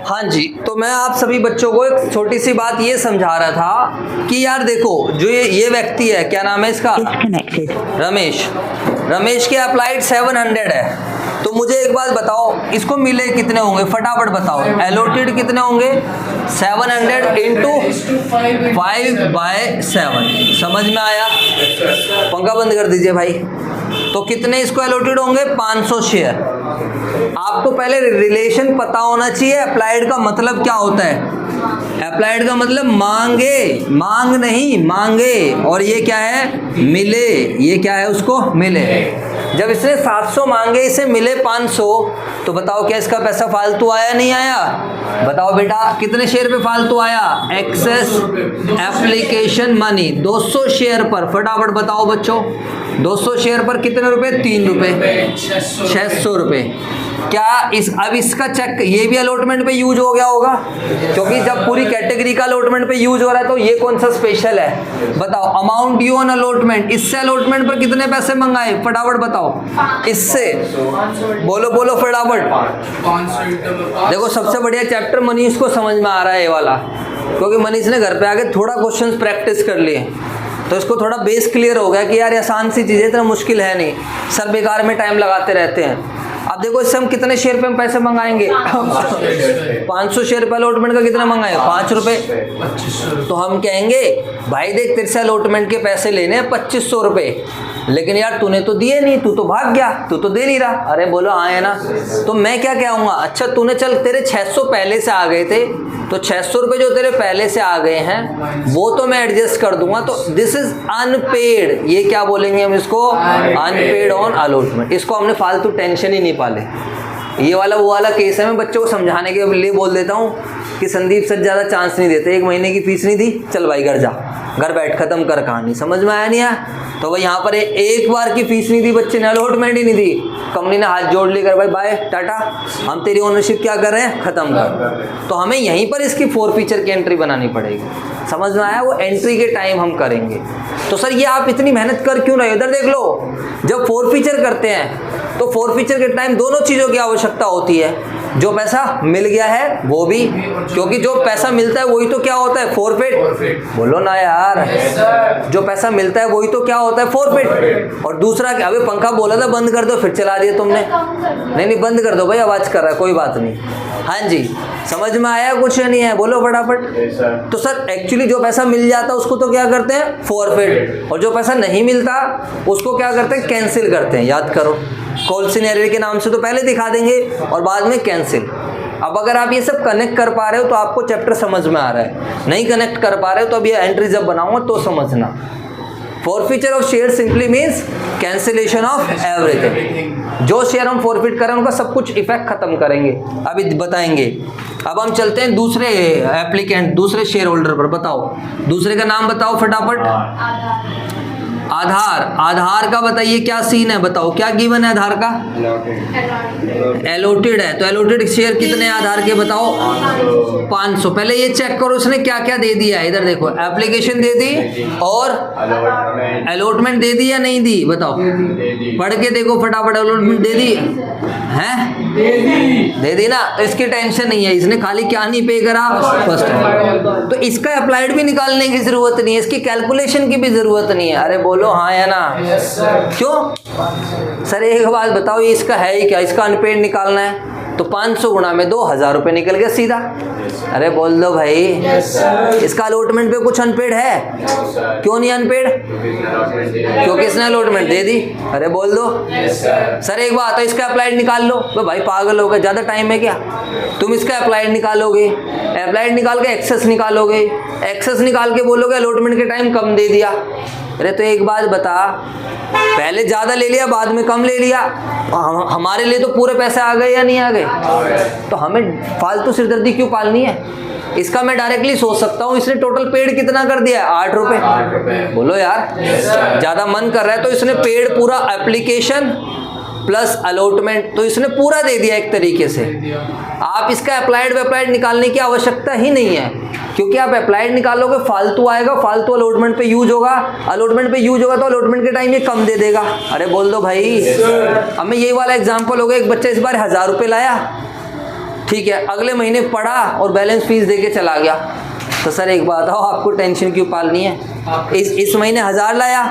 हाँ जी, तो मैं आप सभी बच्चों को एक छोटी सी बात ये समझा रहा था कि यार देखो, जो ये व्यक्ति है, क्या नाम है इसका, रमेश। रमेश के अप्लाइड 700 है। तो मुझे एक बात बताओ, इसको मिले कितने होंगे, फटाफट बताओ। एलोटेड कितने होंगे, 700 इंटू 5/7। समझ में आया? पंखा बंद कर दीजिए भाई। तो कितने इसको एलोटेड होंगे, 500 शेयर। आपको पहले रिलेशन पता होना चाहिए अप्लाइड का मतलब क्या होता है। अप्लाइड का मतलब मांगे, मांग नहीं मांगे। और ये क्या है, मिले। ये क्या है, उसको मिले। जब इसने 700 मांगे, इसे मिले 500, तो बताओ क्या इसका पैसा फालतू आया नहीं आया? बताओ बेटा, कितने शेयर पे फालतू आया? एक्सेस एप्लीकेशन मनी 200 शेयर पर। फटाफट बताओ बच्चों, 200 शेयर पर कितने रुपए, 3 रुपए, 600 रुपए। क्या अब इसका चेक ये भी अलॉटमेंट पे यूज हो गया होगा? क्योंकि जब पूरी कैटेगरी का अलॉटमेंट पे यूज हो रहा है, तो ये कौन सा स्पेशल है? बताओ। अमाउंट ड्यू ऑन अलॉटमेंट, इससे अलॉटमेंट पर कितने पैसे मंगाए, फटाफट बताओ। इससे बोलो बोलो फटाफट। देखो, सबसे बढ़िया चैप्टर मनीष को समझ में आ रहा है ये वाला, क्योंकि मनीष ने घर पे आके थोड़ा क्वेश्चंस प्रैक्टिस कर लिए, तो इसको थोड़ा बेस क्लियर हो गया कि यार आसान सी चीज़ है, इतना मुश्किल है नहीं। सर बेकार में टाइम लगाते रहते हैं। अब देखो, इससे हम कितने शेयर पे हम पैसे मंगाएंगे? 500 शेयर पे अलॉटमेंट का कितना मंगाए, 5 रुपए। तो हम कहेंगे भाई देख, तेरे से अलॉटमेंट के पैसे लेने हैं 2500 रुपए, लेकिन यार तूने तो दिए नहीं, तू तो भाग गया, तू तो दे नहीं रहा। अरे बोलो हाँ है ना। तो मैं क्या कहूँगा, अच्छा तूने, चल तेरे 600 पहले से आ गए थे, तो 600 रुपए जो तेरे पहले से आ गए हैं वो तो मैं एडजस्ट कर दूंगा। तो दिस इज अनपेड। ये क्या बोलेंगे हम इसको, अनपेड ऑन अलॉटमेंट। इसको हमने फालतू टेंशन ही नहीं पाले। ये वाला वो वाला केस है। मैं बच्चों को समझाने के लिए बोल देता हूँ कि संदीप सर ज़्यादा चांस नहीं देते, 1 महीने की फीस नहीं दी, चल भाई घर जा, घर बैठ खत्म कर कहानी। समझ में आया नहीं आया? तो भाई यहाँ पर एक बार की फीस नहीं दी बच्चे ने, अलॉटमेंट ही नहीं दी, कंपनी ने हाथ जोड़ लेकर भाई बाय टाटा, हम तेरी ओनरशिप क्या कर रहे हैं, खत्म कर। तो हमें यहीं पर इसकी 4 फीचर की एंट्री बनानी पड़ेगी। समझ में आया? वो एंट्री के टाइम हम करेंगे। तो सर ये आप इतनी मेहनत कर क्यों रहे हो? इधर देख लो, जब 4 फीचर करते हैं तो 4 फीचर के टाइम दोनों चीज़ों की आवश्यकता होती है। जो पैसा मिल गया है वो भी, क्योंकि जो पैसा मिलता है वही तो क्या होता है, फॉरफिट। बोलो ना यार, जो पैसा मिलता है वही तो क्या होता है, फॉरफिट। और दूसरा क्या, अभी पंखा बोला था बंद कर दो, फिर चला दिया तुमने। नहीं बंद कर दो भाई, आवाज़ कर रहा है, कोई बात नहीं। हाँ जी, समझ में आया कुछ नहीं है, बोलो फटाफट। तो सर एक्चुअली जो पैसा मिल जाता है उसको तो क्या करते हैं, फॉरफिट। और जो पैसा नहीं मिलता उसको क्या करते हैं, कैंसिल करते हैं। याद करो, कॉल सिनेरियो के नाम से तो पहले दिखा देंगे और बाद में कैंसिल। अब अगर आप ये सब कनेक्ट कर पा रहे हो तो आपको चैप्टर समझ में आ रहा है। नहीं कनेक्ट कर पा रहे हो तो अब ये एंट्री जब बनाऊंगा तो समझना। Forfeiture of share simply means cancellation of everything. जो शेयर हम फॉरफिट करें उनका सब कुछ इफेक्ट खत्म करेंगे, अभी बताएंगे। अब हम चलते हैं दूसरे एप्लीकेंट, दूसरे शेयर होल्डर पर। बताओ दूसरे का नाम बताओ फटाफट। आधार। आधार का बताइए क्या सीन है, बताओ क्या गिवन है आधार का? एलोटेड है। तो एलोटेड शेयर कितने आधार के बताओ? 500। पहले ये चेक करो उसने क्या क्या दे दिया है। इधर देखो, एप्लीकेशन दे दी और अलॉटमेंट दे दी या नहीं दी, बताओ। पढ़ के देखो फटाफट, अलॉटमेंट दे दी है, दे दी ना। तो इसकी टेंशन नहीं है, इसने खाली क्या नहीं पे करा, फर्स्ट। तो इसका अप्लाइड भी निकालने की जरूरत नहीं है, इसकी कैलकुलेशन की भी जरूरत नहीं है। अरे बोलो हाँ या ना। क्यों सर, एक बात बताओ, ये इसका है ही क्या, इसका अनपेड निकालना है तो 500 गुणा में 2000 रुपये निकल गया सीधा। अरे बोल दो भाई, इसका अलॉटमेंट पे कुछ अनपेड है? क्यों नहीं अनपेड? क्योंकि इसने अलॉटमेंट दे दी। अरे बोल दो सर एक बात है, इसका अप्लाइड निकाल लो। तो भाई पागल हो गए, ज़्यादा टाइम है क्या? तुम इसका अप्लाइड निकालोगे, अप्लाइड निकाल के एक्सेस निकालोगे, एक्सेस निकाल के बोलोगे अलॉटमेंट के टाइम कम दे दिया। अरे तो एक बात बता, पहले ज़्यादा ले लिया बाद में कम ले लिया, हमारे लिए तो पूरे पैसे आ गए या नहीं आ गए? तो हमें फालतू सिरदर्दी क्यों पालनी है? इसका मैं डायरेक्टली सोच सकता हूँ, इसने टोटल पेड कितना कर दिया है, 8 रुपये। बोलो यार, ज़्यादा मन कर रहा है तो इसने पेड पूरा एप्लीकेशन प्लस अलॉटमेंट तो इसने पूरा दे दिया एक तरीके से। आप इसका अप्लाइड निकालने की आवश्यकता ही नहीं है, क्योंकि आप अप्लाइड निकालोगे फालतू आएगा, फालतू अलॉटमेंट पे यूज होगा, अलॉटमेंट पे यूज होगा तो अलॉटमेंट के टाइम ये कम दे देगा। अरे बोल दो भाई। अब मैं यही वाला एग्जांपल हो गया, एक बच्चा इस बार 1000 रुपये लाया, ठीक है, अगले महीने पढ़ा और बैलेंस फीस दे के चला गया, तो सर एक बात हो, आपको टेंशन क्यों पालनी है? इस महीने 1000 लाया,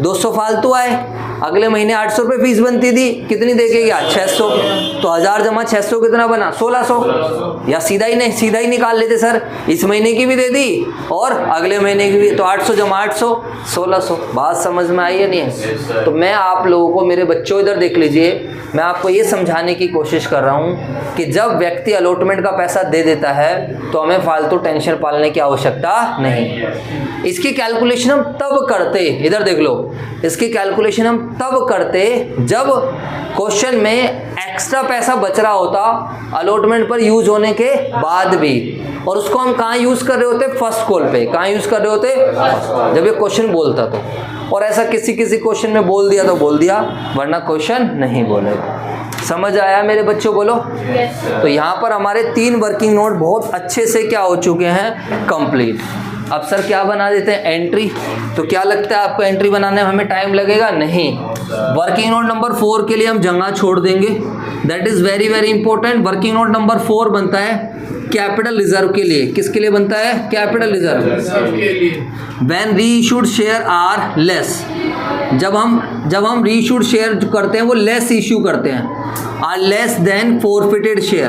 200 फालतू आए, अगले महीने 800 रुपये फीस बनती थी, कितनी दे के गया? 600। तो 1000 जमा 600 कितना बना? 1600। या सीधा ही निकाल लेते सर, इस महीने की भी दे दी और अगले महीने की भी, तो 800 जमा 800 1600। बात समझ में आई है नहीं है? तो मैं आप लोगों को, मेरे बच्चों इधर देख लीजिए, मैं आपको ये समझाने की कोशिश कर रहा हूँ कि जब व्यक्ति अलॉटमेंट का पैसा दे देता है तो हमें फालतू टेंशन पालने की आवश्यकता नहीं। इसकी कैलकुलेशन हम तब करते, इधर देख लो, इसकी कैलकुलेशन हम तब करते जब क्वेश्चन में एक्स्ट्रा पैसा बच रहा होता अलॉटमेंट पर यूज होने के बाद भी, और उसको हम कहाँ यूज कर रहे होते? फर्स्ट कॉल पे। कहाँ यूज कर रहे होते? जब ये क्वेश्चन बोलता तो। और ऐसा किसी क्वेश्चन में बोल दिया तो बोल दिया, वरना क्वेश्चन नहीं बोलेगा। समझ आया मेरे बच्चों? बोलो। तो यहाँ पर हमारे 3 वर्किंग नोट बहुत अच्छे से क्या हो चुके हैं? कंप्लीट। अब सर क्या बना देते हैं? एंट्री। तो क्या लगता है आपको एंट्री बनाने में हमें टाइम लगेगा? नहीं। वर्किंग नोट नंबर 4 के लिए हम जगह छोड़ देंगे, that is very very important. Working note number 4 बनता है कैपिटल रिजर्व के लिए। किसके लिए बनता है? कैपिटल रिजर्व के लिए। When reissued share are less, जब हम रीइश्यूड शेयर जो करते हैं वो लेस इश्यू करते हैं, are less than forfeited share.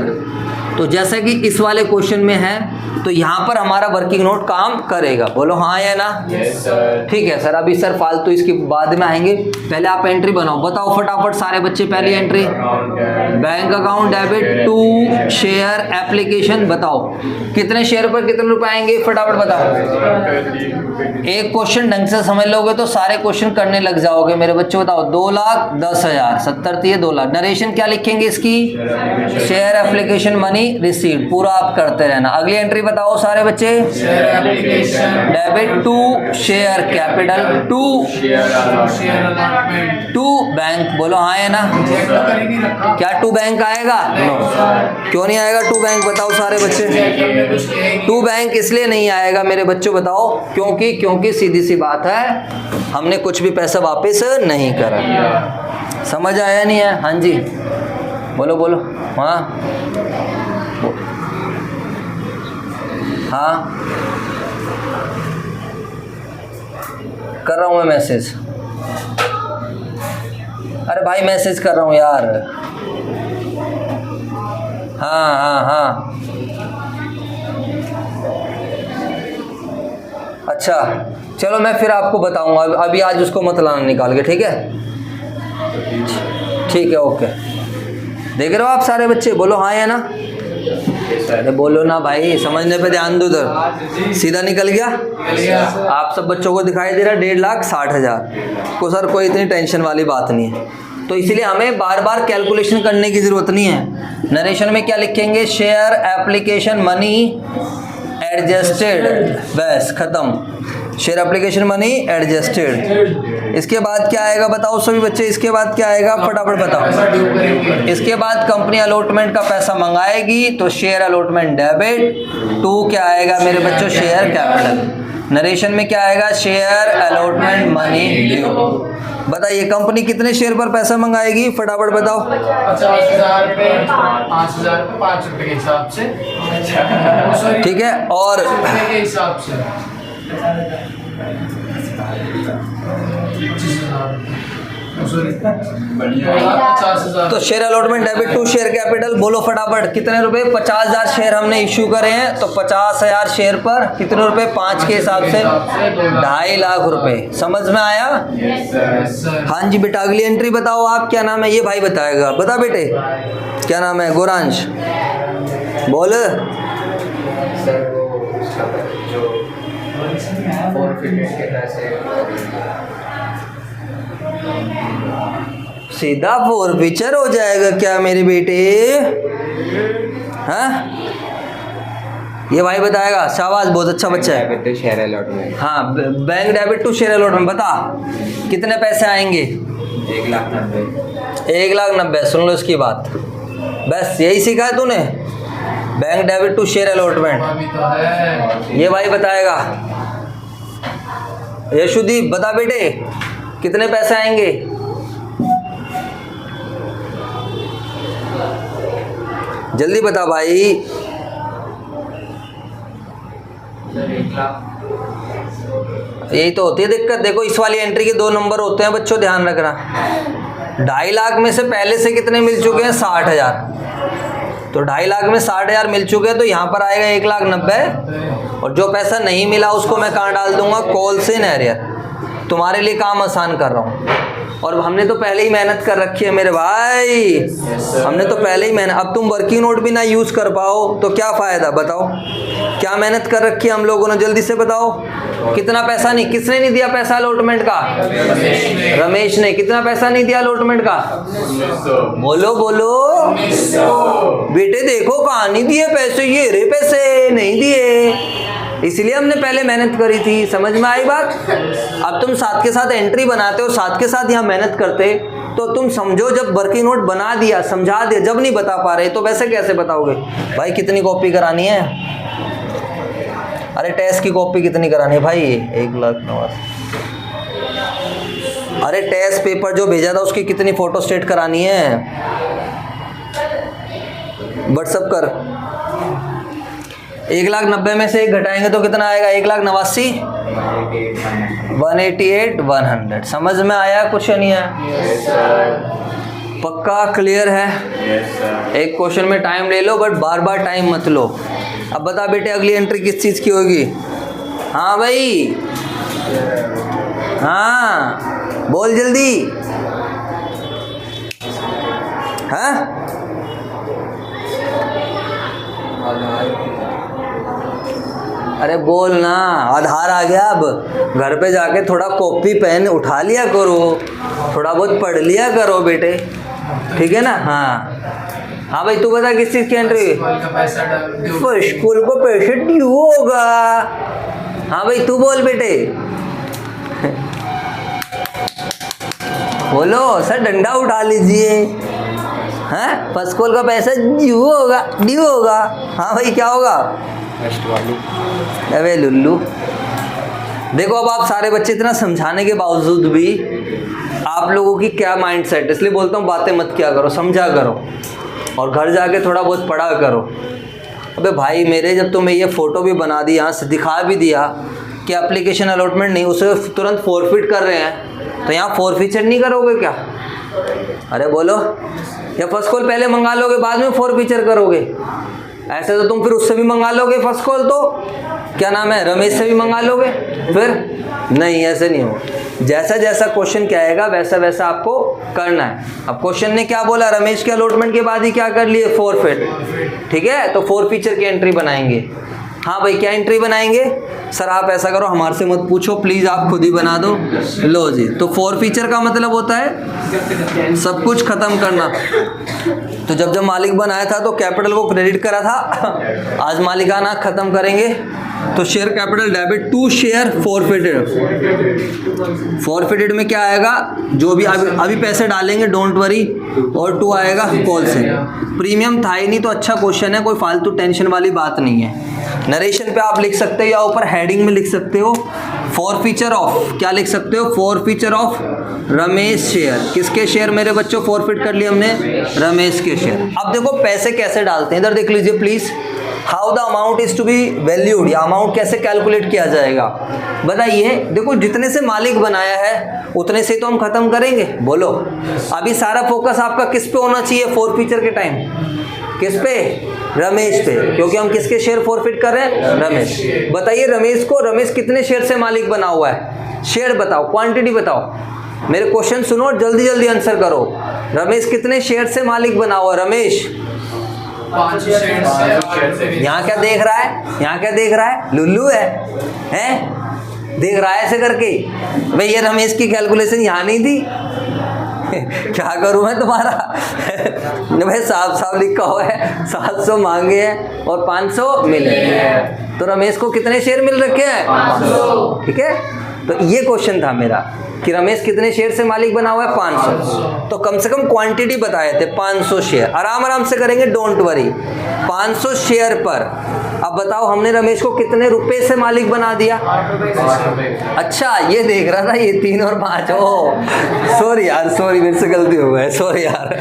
तो जैसा कि इस वाले क्वेश्चन में है, तो यहाँ पर हमारा वर्किंग नोट काम करेगा। बोलो हाँ या ना? yes, sir. ठीक है सर, अभी सर फालतू इसके बाद में आएंगे, पहले आप एंट्री बनाओ। बताओ फटाफट सारे बच्चे, पहली entry bank account debit to share application. बताओ कितने शेयर पर कितने रुपए आएंगे? फटाफट बताओ। एक क्वेश्चन ढंग से समझ लोगे तो सारे क्वेश्चन करने लग जाओगे मेरे बच्चों। बताओ 2,10,000, 70 2 लाख। नरेशन क्या लिखेंगे इसकी? Share application money received. पूरा आप करते रहना। अगली एंट्री बताओ सारे बच्चे। Debit to share capital to bank. बोलो हाँ है ना? क्या टू बैंक आएगा? नो। क्यों नहीं आएगा टू बैंक? बताओ सारे बच्चे। टू बैंक इसलिए नहीं आएगा मेरे बच्चों, बताओ क्योंकि सीधी सी बात है, हमने कुछ भी पैसा वापस नहीं करा। समझ आया नहीं है? हाँ जी बोलो बोलो। हाँ हाँ कर रहा हूँ मैं मैसेज। अरे भाई मैसेज कर रहा हूँ यार। हाँ हाँ हाँ अच्छा चलो मैं फिर आपको बताऊंगा, अभी आज उसको मत लाना निकाल के। ठीक है ठीक है ओके। देख रहे हो आप सारे बच्चे? बोलो हाँ या ना? अरे बोलो ना भाई, समझने पे ध्यान दो। उधर सीधा निकल गया। आप सब बच्चों को दिखाई दे रहा 1,60,000 को। सर कोई इतनी टेंशन वाली बात नहीं है, तो इसलिए हमें बार बार कैलकुलेशन करने की जरूरत नहीं है। नरेशन में क्या लिखेंगे? शेयर एप्लीकेशन मनी एडजस्टेड, बस खत्म। Share application money adjusted. इसके बाद क्या आएगा बताओ सभी बच्चे? इसके बाद क्या आएगा फटाफट बताओ। इसके बाद कंपनी अलॉटमेंट का पैसा मंगाएगी तो शेयर अलॉटमेंट डेबिट टू क्या आएगा मेरे बच्चों? Share capital. नरेशन में क्या आएगा? Share allotment money due. बताइए कंपनी कितने शेयर पर पैसा मंगाएगी? फटाफट बताओ। 50,000 पे 5,000 पे 5 रुपए के हिसाब से। ठीक है और के हिसाब से 50,000। तो share allotment debit to share capital. बोलो फटाफट कितने रुपए? 50,000 शेयर हमने इश्यू करे हैं, तो 50,000 शेयर पर कितने रुपए? 5 के हिसाब से 2.5 लाख रुपए। समझ में आया? हाँ जी बेटा। अगली एंट्री बताओ आप, क्या नाम है? ये भाई बताएगा। बता बेटे क्या नाम है? गोरांश बोल। सीधा फॉरफीचर हो जाएगा क्या मेरे बेटे? हाँ ये भाई बताएगा। शाबाश, बहुत अच्छा बच्चा है। Debit to share allotment. हाँ bank debit to share allotment. बता कितने पैसे आएंगे? 1,90,000। 1,90,000। सुन लो इसकी बात, बस यही सीखा है तूने? Bank debit to share allotment. ये भाई बताएगा। यशुदीप बता बेटे कितने पैसे आएंगे? जल्दी बता भाई। यही तो होती है दिक्कत। देखो इस वाली एंट्री के 2 नंबर होते हैं बच्चों, ध्यान रखना। 2.5 लाख में से पहले से कितने मिल चुके हैं? 60,000। तो 2.5 लाख में 60,000 मिल चुके हैं, तो यहाँ पर आएगा 1,90,000। और जो पैसा नहीं मिला उसको मैं कहाँ डाल दूंगा? कॉल से इन एरियर। तुम्हारे लिए काम आसान कर रहा हूँ। और हमने तो पहले ही मेहनत कर रखी है मेरे भाई, हमने तो पहले ही मेहनत। अब तुम वर्किंग नोट भी ना यूज़ कर पाओ तो क्या फ़ायदा? बताओ क्या मेहनत कर रखी है हम लोगों ने, जल्दी से बताओ। कितना पैसा नहीं, किसने नहीं दिया पैसा अलॉटमेंट का? रमेश ने। कितना पैसा नहीं दिया अलॉटमेंट का? बोलो बोलो बेटे। देखो कहाँ नहीं दिए पैसे, ये रे पैसे नहीं दिए, इसलिए हमने पहले मेहनत करी थी। समझ में आई बात? अब तुम साथ के साथ एंट्री बनाते हो, साथ के साथ यहाँ मेहनत करते, तो तुम समझो जब वर्किंग नोट बना दिया, समझा दिया, जब नहीं बता पा रहे तो वैसे कैसे बताओगे? भाई कितनी कॉपी करानी है? अरे टेस्ट की कॉपी कितनी करानी है भाई? 1,89,000। अरे टेस्ट पेपर जो भेजा था उसकी कितनी फोटो स्टेट करानी है? व्हाट्सअप कर। 1,90,000 में से 1 घटाएंगे तो कितना आएगा? 1,89,000, 188,100। समझ में आया कुछ नहीं है? पक्का क्लियर है? एक क्वेश्चन में टाइम ले लो बट बार बार टाइम मत लो। अब बता बेटे अगली एंट्री किस चीज़ की होगी? हाँ भाई, हाँ बोल जल्दी। हाँ अरे बोल ना। आधार आ गया। अब घर पे जाके थोड़ा कॉपी पेन उठा लिया करो, थोड़ा बहुत पढ़ लिया करो बेटे, ठीक है ना? हाँ हाँ भाई तू बता किस चीज़ की एंट्री? स्कूल को पैसे ड्यू होगा। हाँ भाई तू बोल बेटे। बोलो सर, डंडा उठा लीजिए। हैं? फर्स्ट कॉल का पैसा ड्यू होगा, ड्यू होगा। हाँ भाई क्या होगा? अबे लुल्लू। देखो अब आप सारे बच्चे इतना समझाने के बावजूद भी आप लोगों की क्या माइंड सेट, इसलिए बोलता हूँ बातें मत किया करो, समझा करो और घर जाके थोड़ा बहुत पढ़ा करो। अबे भाई मेरे, जब तुम्हें ये फ़ोटो भी बना दी, यहाँ से दिखा भी दिया कि एप्लीकेशन अलॉटमेंट नहीं, उसे तुरंत फॉरफिट कर रहे हैं, तो यहाँ फॉरफीचर नहीं करोगे क्या? अरे बोलो। या फर्स्ट कॉल पहले मंगा लोगे बाद में फॉरफीचर करोगे? ऐसे तो तुम फिर उससे भी मंगा लोगे फर्स्ट कॉल, तो क्या नाम है, रमेश से भी मंगा लोगे फिर? नहीं, ऐसे नहीं हो। जैसा जैसा क्वेश्चन क्या आएगा वैसा वैसा आपको करना है। अब क्वेश्चन ने क्या बोला? रमेश के अलॉटमेंट के बाद ही क्या कर लिए? फॉरफिट। ठीक है, तो फॉरफीचर की एंट्री बनाएंगे। हाँ भाई क्या एंट्री बनाएंगे? सर आप ऐसा करो, हमारे से मत पूछो प्लीज़, आप खुद ही बना दो। लो जी, तो फॉरफीचर का मतलब होता है सब कुछ ख़त्म करना। तो जब जब मालिक बनाया था तो कैपिटल को क्रेडिट करा था, आज मालिकाना ख़त्म करेंगे तो share capital debit to share forfeited. Forfeited में क्या आएगा? जो भी अभी पैसे डालेंगे डोंट वरी, और टू आएगा कॉल से। प्रीमियम था ही नहीं तो अच्छा क्वेश्चन है, कोई फालतू टेंशन वाली बात नहीं है। नरेशन पे आप लिख सकते हो या ऊपर हेडिंग में लिख सकते हो फॉरफीचर ऑफ, क्या लिख सकते हो? Forfeiture of Ramesh share. किसके शेयर मेरे बच्चों फॉरफिट कर लिए हमने? रमेश के शेयर। अब देखो पैसे कैसे डालते हैं, इधर देख लीजिए please. How the amount is to be valued, या अमाउंट कैसे कैलकुलेट किया जाएगा बताइए। देखो जितने से मालिक बनाया है उतने से तो हम खत्म करेंगे। बोलो अभी सारा फोकस आपका किस पे होना चाहिए फॉरफीचर के टाइम? किस पे? रमेश पे, क्योंकि हम किसके शेयर फॉरफिट कर रहे हैं? रमेश। बताइए रमेश को, रमेश कितने शेयर से मालिक बना हुआ है? शेयर बताओ, क्वांटिटी बताओ। मेरे क्वेश्चन सुनो और जल्दी जल्दी आंसर करो। रमेश कितने शेयर से मालिक बना हुआ है? रमेश 5 शेयर से। यहाँ क्या देख रहा है? यहाँ क्या देख रहा है? लुल्लू है? हैं? देख रहा है ऐसे करके? भाई ये रमेश की कैलकुलेशन यहाँ नहीं थी। क्या करूँ मैं तुम्हारा? भाई साफ साफ लिखा हुआ है 700 मांगे हैं और 500 मिले। तो रमेश को कितने शेयर मिल रखे हैं? 500। ठीक है, तो ये क्वेश्चन था मेरा कि रमेश कितने शेयर से मालिक बना हुआ है? 500। तो कम से कम क्वांटिटी बताए थे 500 शेयर। आराम आराम से करेंगे, डोंट वरी। 500 शेयर पर अब बताओ हमने रमेश को कितने रुपए से मालिक बना दिया? 8 रुपए। अच्छा ये देख रहा था ये 3 और 5। ओ सॉरी यार, सॉरी मेरे से गलती हो गई, सॉरी यार।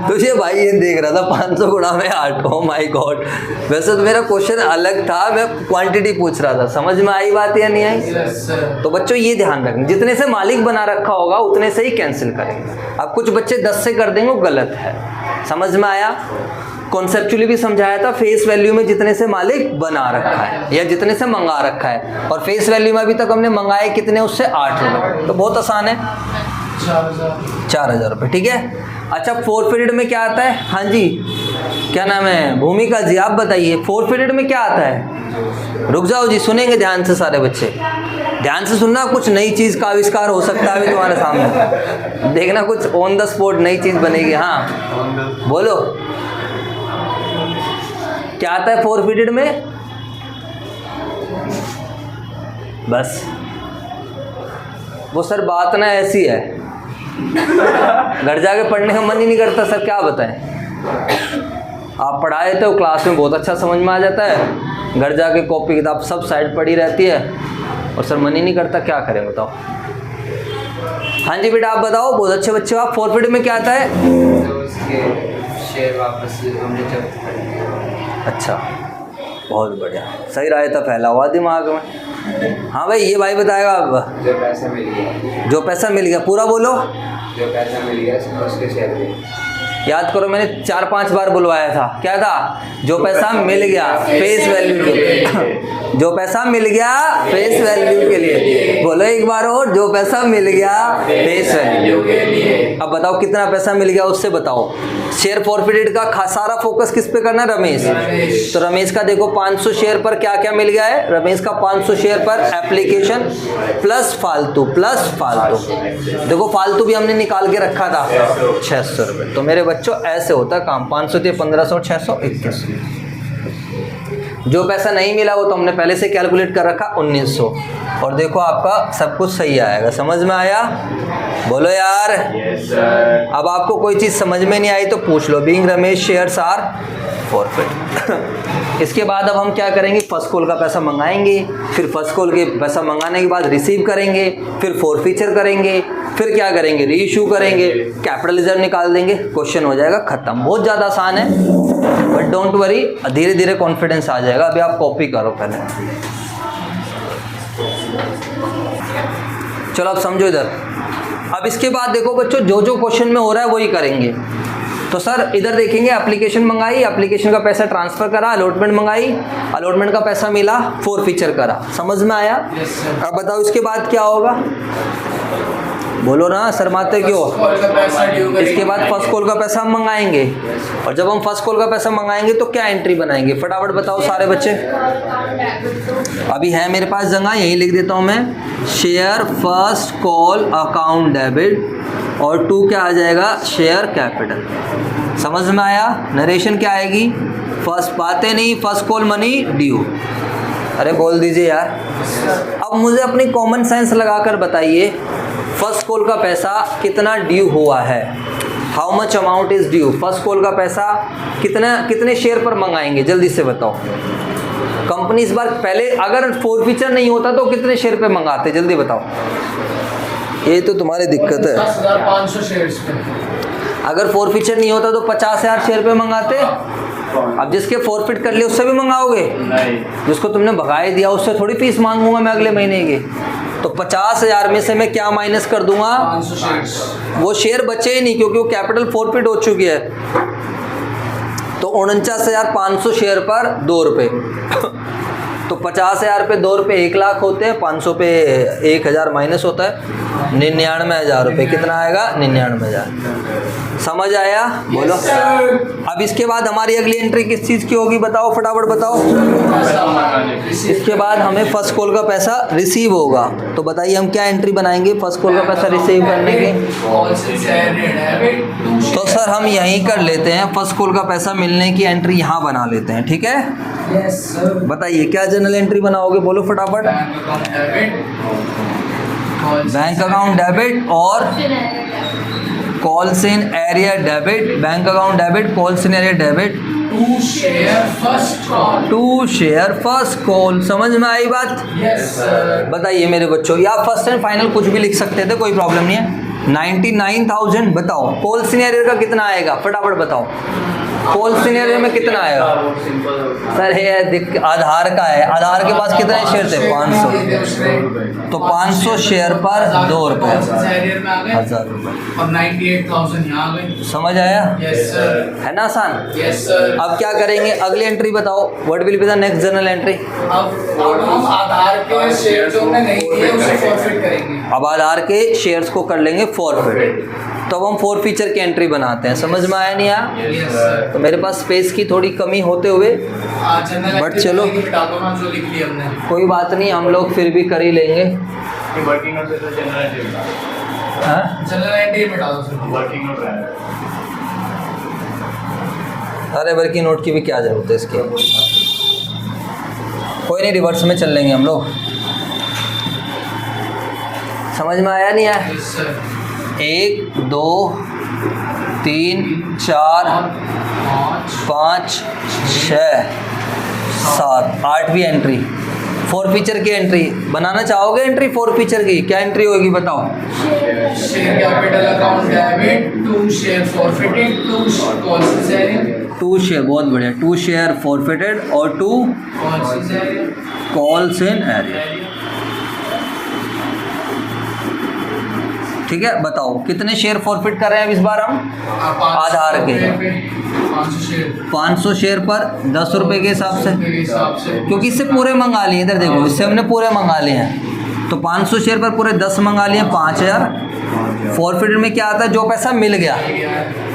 तुझे भाई ये देख रहा था 500 गुणा में 8। ओ माय गॉड, वैसे तो मेरा क्वेश्चन अलग था, मैं क्वांटिटी पूछ रहा था। समझ में आई बात या नहीं आई? Yes sir. तो बच्चों ये ध्यान रखना, जितने से मालिक बना रखा होगा उतने से ही कैंसिल करेंगे। अब कुछ बच्चे 10 से कर देंगे, वो गलत है। समझ में आया? कॉन्सेप्चुअली भी समझाया था, फेस वैल्यू में जितने से मालिक बना रखा है या जितने से मंगा रखा है, और फेस वैल्यू में अभी तक हमने मंगाए कितने, उससे 8 रुपये। तो बहुत आसान है, 4000 रुपये। ठीक है। अच्छा 4 पीरियड में क्या आता है? हाँ जी क्या नाम है? भूमिका जी आप बताइए 4 पीरियड में क्या आता है? रुक जाओ जी, सुनेंगे ध्यान से सारे बच्चे, ध्यान से सुनना। कुछ नई चीज़ का आविष्कार हो सकता है अभी तुम्हारे सामने, देखना कुछ ऑन द स्पॉट नई चीज़ बनेगी। हाँ बोलो क्या आता है 4 पीरियड में? बस वो सर बात ना ऐसी है, घर जाके पढ़ने का मन ही नहीं करता सर, क्या बताएं। आप पढ़ा देते हो क्लास में, बहुत अच्छा समझ में आ जाता है, घर जाके कॉपी किताब सब साइड पड़ी रहती है और सर मन ही नहीं करता, क्या करें बताओ। हाँ जी बेटा आप बताओ, बहुत अच्छे बच्चे हो आप। 4 पीरियड में क्या आता है? तो उसके शेयर वापस हमने जब्त कर लिए। अच्छा बहुत बढ़िया, सही रायता फैला हुआ दिमाग में। हाँ भाई ये भाई बताएगा अब। जो पैसा मिल गया, जो पैसा मिल गया, पूरा बोलो। जो पैसा मिल गया उसके शेयर में। याद करो मैंने 4-5 बार बुलवाया था, क्या था? जो पैसा मिल गया फेस वैल्यू के लिए। जो पैसा मिल गया फेस वैल्यू के लिए, बोलो एक बार और, जो पैसा मिल गया फेस वैल्यू के लिए। अब बताओ कितना पैसा मिल गया उससे बताओ। शेयर फॉरफिटेड का सारा फोकस किस पे करना है? रमेश। तो रमेश का देखो 500 शेयर पर क्या क्या मिल गया है? रमेश का 500 शेयर पर एप्लीकेशन प्लस फालतू देखो फालतू भी हमने निकाल के रखा था 600 रुपये। तो मेरे बच्चों ऐसे होता है काम। 500 थे 1500, 600, 2100। जो पैसा नहीं मिला वो तो हमने पहले से कैलकुलेट कर रखा 1900। और देखो आपका सब कुछ सही आएगा। समझ में आया? बोलो यार। अब आपको कोई चीज़ समझ में नहीं आई तो पूछ लो। Being Ramesh shares are forfeit. इसके बाद अब हम क्या करेंगे? फर्स्ट कॉल का पैसा मंगाएंगे, फिर फर्स्ट कॉल के पैसा मंगाने के बाद रिसीव करेंगे, फिर फॉरफीचर करेंगे, फिर क्या करेंगे? री इशू करेंगे, कैपिटल रिजर्व निकाल देंगे, क्वेश्चन हो जाएगा खत्म। बहुत ज़्यादा आसान है, बट डोंट वरी, धीरे धीरे कॉन्फिडेंस आ जाएगा। अभी आप कॉपी करो पहले। चलो अब समझो इधर। अब इसके बाद देखो बच्चों, जो जो क्वेश्चन में हो रहा है वही करेंगे। तो सर इधर देखेंगे, एप्लीकेशन मंगाई, एप्लीकेशन का पैसा ट्रांसफर करा, अलॉटमेंट मंगाई, अलॉटमेंट का पैसा मिला, फॉरफीचर करा। समझ में आया? अब बताओ इसके बाद क्या होगा? बोलो ना, शर्माते क्यों? इसके बाद फर्स्ट कॉल का पैसा हम मंगाएंगे, और जब हम फर्स्ट कॉल का पैसा मंगाएंगे तो क्या एंट्री बनाएंगे? फटाफट बताओ सारे बच्चे। अभी है मेरे पास जगह, यही लिख देता हूँ मैं। Share first call account debit, और 2 क्या आ जाएगा? Share capital. समझ में आया? नरेशन क्या आएगी? फर्स्ट बातें नहीं, फर्स्ट कॉल मनी ड्यू। अरे बोल दीजिए यार। अब मुझे अपनी कॉमन सेंस लगाकर बताइए, फर्स्ट कॉल का पैसा कितना ड्यू हुआ है? How much amount is due? First call का पैसा कितने शेयर पर मंगाएंगे? जल्दी से बताओ। कंपनी इस बार पहले अगर फॉरफीचर नहीं होता तो कितने शेयर पे मंगाते? जल्दी बताओ। ये तो तुम्हारी दिक्कत है। 10,500 शेयर्स पे। अगर फॉरफीचर नहीं होता तो 50,000 शेयर पे मंगाते। अब जिसके फॉरफिट कर लिए उससे भी मंगाओगे? नहीं। जिसको तुमने भगाए दिया उससे थोड़ी फीस मांगूंगा मैं अगले महीने की। तो 50,000 में से मैं क्या माइनस कर दूंगा? 500 शेयर्स। वो शेयर बचे ही नहीं, क्योंकि वो कैपिटल फॉरफिट हो चुकी है। तो 49,500 शेयर पर 2 रुपये। तो 50,000 पे 2 रुपये 1 लाख होते हैं, 500 पे 1,000 माइनस होता है, 99,000 रुपये। कितना आएगा? 99,000। समझ आया? बोलो। अब इसके बाद हमारी अगली एंट्री किस चीज़ की होगी? बताओ फटाफट बताओ। इसके बाद हमें फर्स्ट कॉल का पैसा रिसीव होगा। तो बताइए हम क्या एंट्री बनाएंगे फर्स्ट कॉल का पैसा रिसीव करने की? तो सर हम यहीं कर लेते हैं, फर्स्ट कॉल का पैसा मिलने की एंट्री यहाँ बना लेते हैं। ठीक है? बताइए क्या जनरल एंट्री बनाओगे? बोलो फटाफट। बैंक अकाउंट डेबिट और calls in arrear debit, bank account debit, calls in arrear debit, to share first call. To share first call. समझ में आई बात? Yes sir. बताइए मेरे बच्चों, या फर्स्ट एंड फाइनल कुछ भी लिख सकते थे, कोई प्रॉब्लम नहीं है। 99,000 बताओ कॉल सिनेरियो का कितना आएगा, फटाफट बताओ। कॉल सिनेरियो में कितना आएगा सर? ये आधार का है, आधार के पास कितने शेयर थे? 500, तो 500 शेयर पर 2 रुपये, 1000 रुपये और 98,000 यहाँ आ गए। समझ आया? Yes sir. है ना आसान? Yes sir. अब क्या करेंगे, अगली एंट्री बताओ, what will be the next journal entry? अब हम आधार के शेयर जो हमने नहीं दिए उसे फॉरफिट करेंगे। अब आधार के शेयर्स को कर लेंगे फॉरफिट, तो अब हम फोर फीचर की एंट्री बनाते हैं। समझ में आया नहीं आया? Yes sir. तो मेरे पास स्पेस की थोड़ी कमी होते हुए बट चलो मिटा दो ना जो लिख लिया हमने। कोई बात नहीं, हम लोग फिर भी कर ही लेंगे। वर्किंग नोट से तो जनरल एंट्री बता। हाँ? जनरल एंट्री मिटा दो सर। वर्किंग नोट है। अरे वर्किंग नोट की भी क्या जरूरत है इसकी, कोई नहीं, रिवर्स में चल लेंगे हम लोग। समझ में आया नहीं आया? Yes sir. 1 2 3 4 5 6 7 8वीं एंट्री फोर फीचर की एंट्री बनाना चाहोगे? एंट्री फोर फीचर की क्या एंट्री होगी बताओ? Share capital account debit, to share forfeited, to calls in arrear. 2 share, बहुत बढ़िया, 2 शेयर फॉरफिटेड और 2 calls in arrear. Calls in arrear. ठीक है, बताओ कितने शेयर फॉरफिट कर रहे हैं इस बार हम? आधार के 500 शेयर पर 10 रुपये के हिसाब से, क्योंकि इससे पूरे मंगा लिए। इधर देखो, इससे हमने पूरे मंगा लिए हैं, तो 500 शेयर पर पूरे 10 मंगा लिए, 5000। फॉरफिटेड में क्या आता है? जो पैसा मिल गया,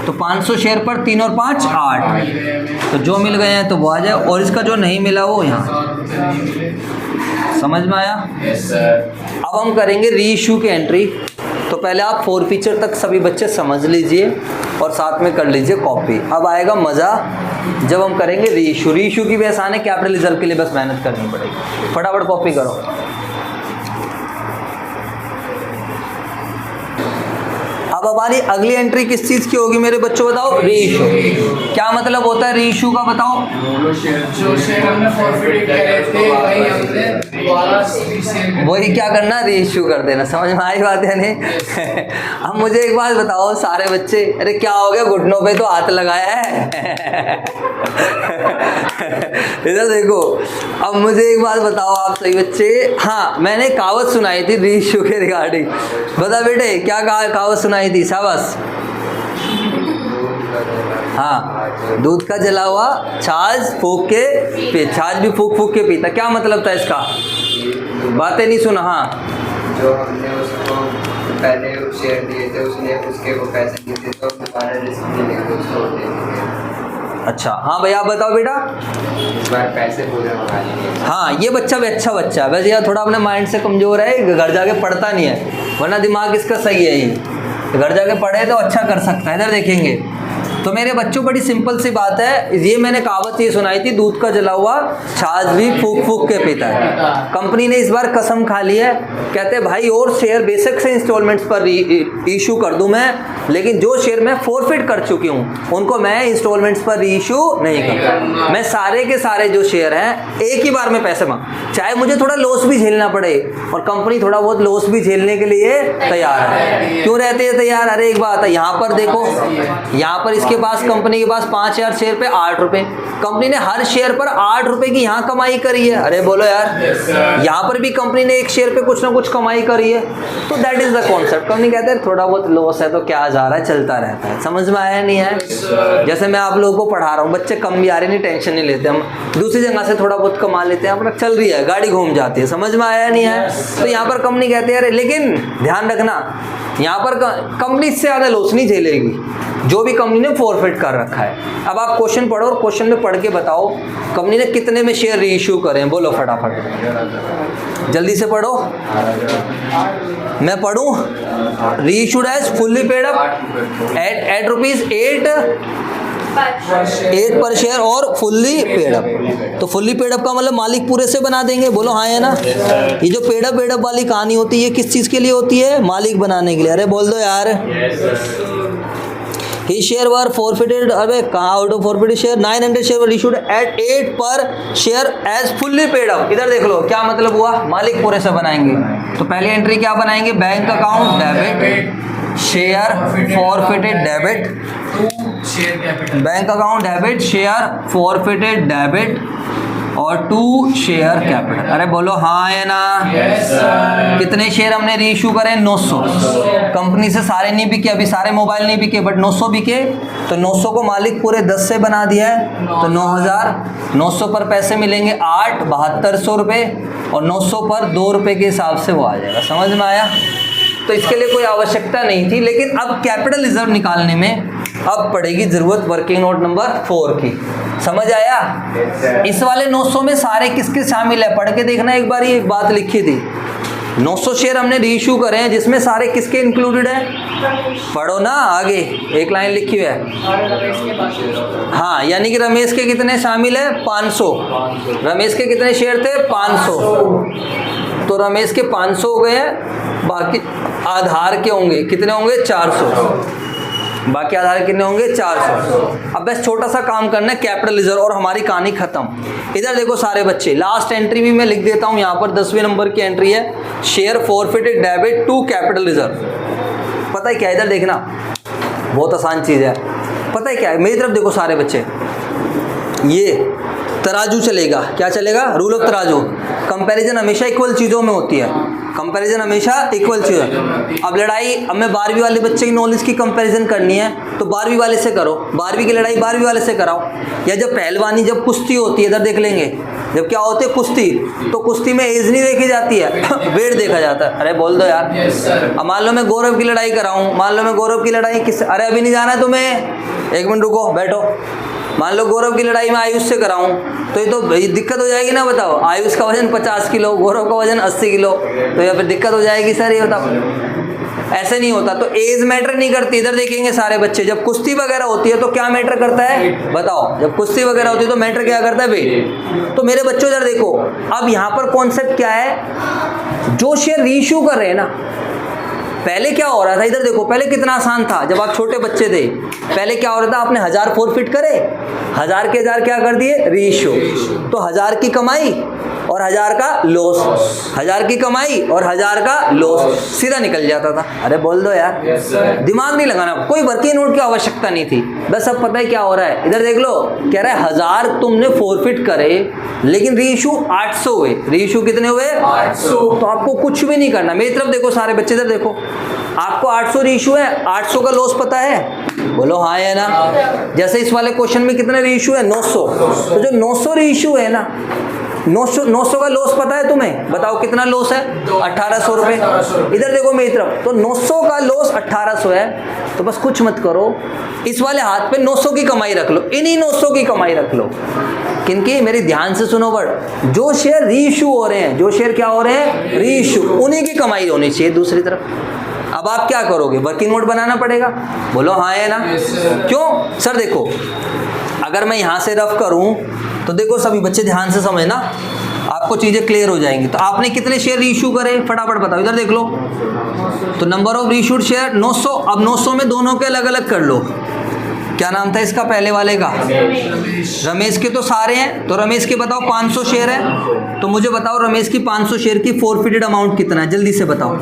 तो 500 शेयर पर 3 और 5 8, तो जो मिल गए हैं तो वो आ जाए, और इसका जो नहीं मिला वो यहाँ। समझ में आया? अब हम करेंगे री इशू की एंट्री। तो पहले आप फोर फीचर तक सभी बच्चे समझ लीजिए और साथ में कर लीजिए कॉपी। अब आएगा मज़ा जब हम करेंगे री इशू। री इशू की भी आसान है, कैपिटल रिजर्व के लिए बस मेहनत करनी पड़ेगी। फटाफट कॉपी करो। अब हमारी अगली एंट्री किस चीज़ की होगी मेरे बच्चों बताओ? री इशू। क्या मतलब होता है री इशू का बताओ? जो शेयर हमने फॉरफिट करे थे वही हमने दोबारा रीशेयर वही क्या करना? री इशू कर देना। समझ में आई बात है नहीं? अब मुझे एक बात बताओ सारे बच्चे, अरे क्या हो गया, घुटनों पे तो हाथ लगाया है। इधर देखो, अब मुझे एक बात बताओ आप सही बच्चे। हाँ, मैंने कहावत सुनाई थी री इशू के रिगार्डिंग। बता बेटे क्या कहावत सुनाई थी? शाबाश। हाँ, दूध का जला हुआ छाछ फूक के पी, छाछ भी फूक फूक के पीता। क्या मतलब था इसका? बातें नहीं सुना? हाँ, जो हमने उसको पहले शेयर दिए थे उसने उसके वो पैसे दिए थे, तो हमारा रिस्क नहीं लेके उसको दे देंगे। अच्छा, हाँ भैया आप बताओ बेटा। इस बार पैसे पूरे मंगा लिए। हाँ, ये बच्चा भी अच्छा बच्चा है, वैसे यार थोड़ा अपने माइंड से कमज़ोर है, घर जाके पढ़ता नहीं है, वरना दिमाग इसका सही है। ये घर जाके पढ़े तो अच्छा कर सकता है। इधर देखेंगे तो मेरे बच्चों बड़ी सिंपल सी बात है, ये मैंने कहावत ये सुनाई थी, दूध का जला हुआ छाछ भी फूक फूक के पीता है। कंपनी ने इस बार कसम खा ली है, कहते हैं भाई और शेयर बेशक से इंस्टॉलमेंट्स पर इशू कर दूं मैं, लेकिन जो शेयर मैं फॉरफिट कर चुकी हूं उनको मैं इंस्टॉलमेंट्स पर रीइशू नहीं करूंगा। मैं सारे के सारे जो शेयर हैं एक ही बार में पैसे मांग, चाहे मुझे थोड़ा लॉस भी झेलना पड़े, और कंपनी थोड़ा बहुत लॉस भी झेलने के लिए तैयार है। क्यों रहते हैं तैयार? अरे एक बात है, यहाँ पर देखो, यहाँ पर इसके पास कंपनी के पास 5000 शेयर पे 8 रुपए, कंपनी ने हर शेयर पर 8 रुपए की यहाँ कमाई करी है। अरे बोलो यार, यहाँ पर भी कंपनी ने एक शेयर पे कुछ ना कुछ कमाई करी है। तो that is the concept. Company कहते हैं थोड़ा बहुत लॉस है तो क्या जा रहा है, चलता रहता है। समझ में आया नहीं है? जैसे मैं आप लोगों को पढ़ा रहा हूँ, बच्चे कम भी आ रहे, नहीं टेंशन नहीं लेते, हम दूसरी जगह से थोड़ा बहुत कमा लेते हैं, अपना चल रही है, गाड़ी घूम जाती है। समझ में आया नहीं है? तो यहाँ पर कंपनी कहती है अरे, लेकिन ध्यान रखना यहाँ पर कंपनी इससे ज़्यादा लॉस नहीं झेलेगी जो भी कंपनी ने फॉरफिट कर रखा है। अब आप क्वेश्चन पढ़ो और क्वेश्चन में पढ़ के बताओ कंपनी ने कितने में शेयर रीइश्यू करें। बोलो फटाफट, जल्दी से पढ़ो। मैं पढ़ूं? Reissued as fully paid up at ₹8 per share और फुल्ली पेड अप। तो फुल्ली पेड अप का मतलब मालिक पूरे से बना देंगे। बोलो हाँ है ना? ये जो पेड अप वाली कहानी होती है ये किस चीज़ के लिए होती है? मालिक बनाने के लिए। अरे बोल दो यार। ही शेयर वर फॉरफिटेड, अबे कहाँ out of forfeited share, 900 share were issued at 8 per share as fully paid up. इधर देख लो क्या मतलब हुआ, मालिक पूरे से बनाएंगे। तो पहली एंट्री क्या बनाएंगे, bank account debit share forfeited debit, to share capital, bank account debit share forfeited debit और 2 शेयर कैपिटल। अरे बोलो हाँ है ना। Yes sir. कितने शेयर हमने रीइश्यू करे, 900। कंपनी से सारे नहीं बिके, अभी सारे मोबाइल नहीं बिके, बट 900 बिके, तो 900 को मालिक पूरे 10 से बना दिया है, तो 9000। 900 पर पैसे मिलेंगे 8, 7200 रुपये, और 900 पर 2 रुपये के हिसाब से वो आ जाएगा। समझ में आया। तो इसके लिए कोई आवश्यकता नहीं थी, लेकिन अब कैपिटल रिजर्व निकालने में अब पड़ेगी जरूरत वर्किंग नोट नंबर 4 की। समझ आया। इस वाले 900 में सारे किसके शामिल है, पढ़ के देखना एक बार, ये बात लिखी थी। 900 शेयर हमने रीइश्यू करे हैं, जिसमें सारे किसके इंक्लूडेड है, पढ़ो ना आगे, एक लाइन लिखी हुई है। हाँ, यानी कि रमेश के कितने शामिल है, 500। रमेश के कितने शेयर थे, 500। तो रमेश के 500 हो गए हैं, बाकी आधार के होंगे कितने होंगे, 400। बाकी आधार कितने होंगे, 400। अब बस छोटा सा काम करना है, कैपिटल रिजर्व, और हमारी कहानी खत्म। इधर देखो सारे बच्चे, लास्ट एंट्री भी मैं लिख देता हूं यहाँ पर, 10वें नंबर की एंट्री है, share forfeited debit to capital reserve. पता है क्या, इधर देखना, बहुत आसान चीज़ है। पता है क्या है, मेरी तरफ देखो सारे बच्चे, ये तराजू चलेगा, क्या चलेगा, रूल ऑफ तराजू। कंपैरिजन हमेशा इक्वल चीज़ों में होती है, कंपैरिजन हमेशा इक्वल चीज़। अब लड़ाई, अब मैं 12वीं वाले बच्चे की नॉलेज की कंपैरिजन करनी है तो 12वीं वाले से करो, 12वीं की लड़ाई 12वीं वाले से कराओ। या जब पहलवानी, जब कुश्ती होती है, इधर देख लेंगे, जब क्या होती है कुश्ती, तो कुश्ती में एज नहीं देखी जाती है, वेट देखा जाता है। अरे बोल दो यार। Yes sir. अब मान लो मैं गौरव की लड़ाई कराऊं, मान लो मैं गौरव की लड़ाई किस, अरे अभी नहीं जाना है तुम्हें, एक मिनट रुको बैठो। मान लो गौरव की लड़ाई में आयुष से कराऊं, तो ये तो दिक्कत हो जाएगी ना। बताओ, आयुष का वजन 50 किलो, गौरव का वजन 80 किलो, तो यहाँ पे दिक्कत हो जाएगी सर, ये बताओ। ऐसे नहीं होता, तो एज मैटर नहीं करती। इधर देखेंगे सारे बच्चे, जब कुश्ती वगैरह होती है तो क्या मैटर करता है, बताओ, जब कुश्ती वगैरह होती है तो मैटर क्या करता है, वेट। तो मेरे बच्चों इधर देखो, अब यहाँ पर कॉन्सेप्ट क्या है, जो शेयर रीइश्यू कर रहे हैं ना, पहले क्या हो रहा था, इधर देखो, पहले कितना आसान था, जब आप छोटे बच्चे थे, पहले क्या हो रहा था, आपने 1000 फॉरफिट करे, 1000 के 1000 क्या कर दिए, रीइश्यू। तो 1000 की कमाई और 1000 का लॉस, 1000 की कमाई और 1000 का लॉस, सीधा निकल जाता था। अरे बोल दो यार, दिमाग नहीं लगाना, कोई वर्किंग नोट की आवश्यकता नहीं थी। बस अब पता है क्या हो रहा है, इधर देख लो, कह रहा है 1000 तुमने फॉरफिट करे, लेकिन रीइश्यू 800 हुए। रीइश्यू कितने हुए, 800। तो आपको कुछ भी नहीं करना, मेरी तरफ देखो सारे बच्चे, इधर देखो, आपको 800 रीइश्यू है, 800 का लॉस पता है, बोलो हाँ है ना। जैसे इस वाले क्वेश्चन में कितने रीइश्यू है, 900। तो जो 900 रीइश्यू है ना, 900 का लॉस पता है तुम्हें, बताओ कितना लॉस है, 1800 रुपये। इधर देखो मेरी तरफ, तो 900 का लॉस 1800 है। तो बस कुछ मत करो, इस वाले हाथ पे 900 की कमाई रख लो, इन्हीं 900 की कमाई रख लो। किनकी, मेरी ध्यान से सुनो वर्ड, जो शेयर रीइश्यू हो रहे हैं, जो शेयर क्या हो रहे हैं, रीइश्यू, उन्हीं की कमाई होनी चाहिए दूसरी तरफ। अब आप क्या करोगे, वर्किंग नोट बनाना पड़ेगा, बोलो हाँ है ना। क्यों सर, देखो अगर मैं यहाँ से रफ करूँ तो देखो सभी बच्चे ध्यान से समझना, आपको चीज़ें क्लियर हो जाएंगी। तो आपने कितने शेयर रीइश्यू करे, फटाफट बताओ, इधर देख लो। तो नंबर ऑफ रीइश्यूड शेयर 900। अब 900 में दोनों के अलग अलग कर लो। क्या नाम था इसका, पहले वाले का, रमेश के तो सारे हैं, तो रमेश के बताओ 500 शेयर है, तो मुझे बताओ रमेश की 500 शेयर की फॉरफिटेड अमाउंट कितना है, जल्दी से बताओ।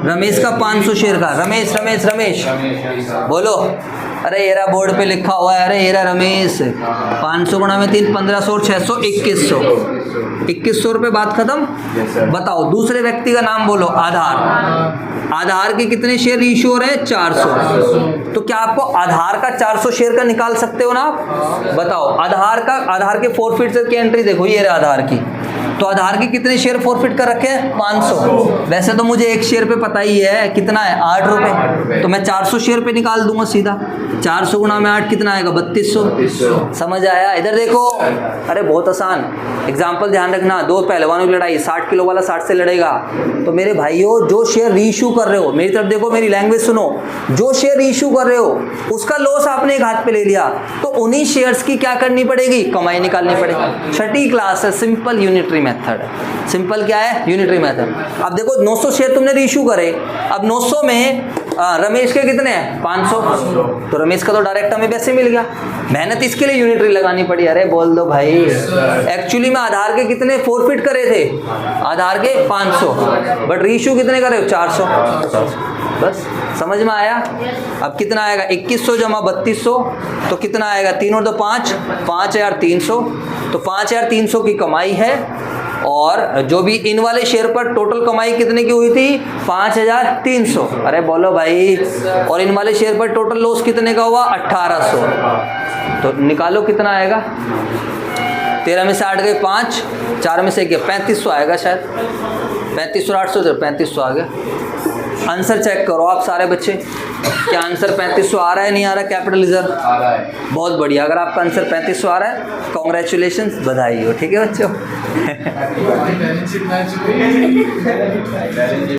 रमेश का 500 शेयर का, रमेश रमेश रमेश बोलो। अरे येरा बोर्ड पे लिखा हुआ है, अरे येरा रमेश, 500 गुणा में 3, 1500 और 600, 2100। 2100 रुपये, बात खत्म। बताओ दूसरे व्यक्ति का नाम बोलो, आधार। आधार के कितने शेयर रीइश्यू हो रहे हैं, 400। तो क्या आपको आधार का 400 शेयर का निकाल सकते हो ना आप, बताओ। आधार के फॉरफिट की एंट्री देखो, ये रहा आधार की। तो आधार के कितने शेयर फॉरफिट कर रखे हैं, 500। वैसे तो मुझे एक शेयर पे पता ही है कितना है, 8 रुपये, तो मैं 400 शेयर पे निकाल दूंगा सीधा। 400 गुणा में 8 कितना आएगा, 3200। समझ आया। इधर देखो, अरे बहुत आसान एग्जाम्पल, ध्यान रखना। दो पहलवानों की लड़ाई, 60 किलो वाला 60 से लड़ेगा। तो मेरे भाइयों, जो शेयर रीइश्यू कर रहे हो, मेरी तरफ देखो, मेरी लैंग्वेज सुनो, जो शेयर रीइश्यू कर रहे हो उसका लॉस आपने एक हाथ पे ले लिया, तो उन्हीं शेयर्स की क्या करनी पड़ेगी, कमाई निकालनी पड़ेगी। छठी क्लास है, सिंपल यूनिटरी मेथड है। सिंपल क्या है, यूनिटरी मेथड। अब देखो 900 शेयर तुमने रीइश्यू करे, अब 900 में रमेश के कितने हैं 500, तो रमेश का तो डायरेक्ट हमें वैसे मिल गया, मेहनत इसके लिए यूनिटरी लगानी पड़ी। अरे बोल दो भाई, एक्चुअली में आधार के कितने फोरफिट करे थे, आधार के 500, बट रीइश्यू कितने करे 400, बस समझ में आया। अब कितना आएगा 2100 जमा 3200, तो कितना आएगा 3 और 2 5, 5300, तो 5300 की कमाई है। और जो भी इन वाले शेयर पर टोटल कमाई कितने की हुई थी 5300, अरे बोलो भाई, और इन वाले शेयर पर टोटल लॉस कितने का हुआ 1800, तो निकालो कितना आएगा। 13 में से 8 गए 5, 4 में से गया 3500 आएगा शायद, 3500 800 तो 3500 आ गया। आंसर चेक करो आप सारे बच्चे, क्या आंसर 3500 आ रहा है नहीं आ रहा कैपिटल रिजर्व, आ रहा है। बहुत बढ़िया। अगर आपका आंसर 3500 आ रहा है कॉन्ग्रेचुलेशंस, बधाई हो, ठीक है बच्चों। बैलेंस शीट मैच हुई।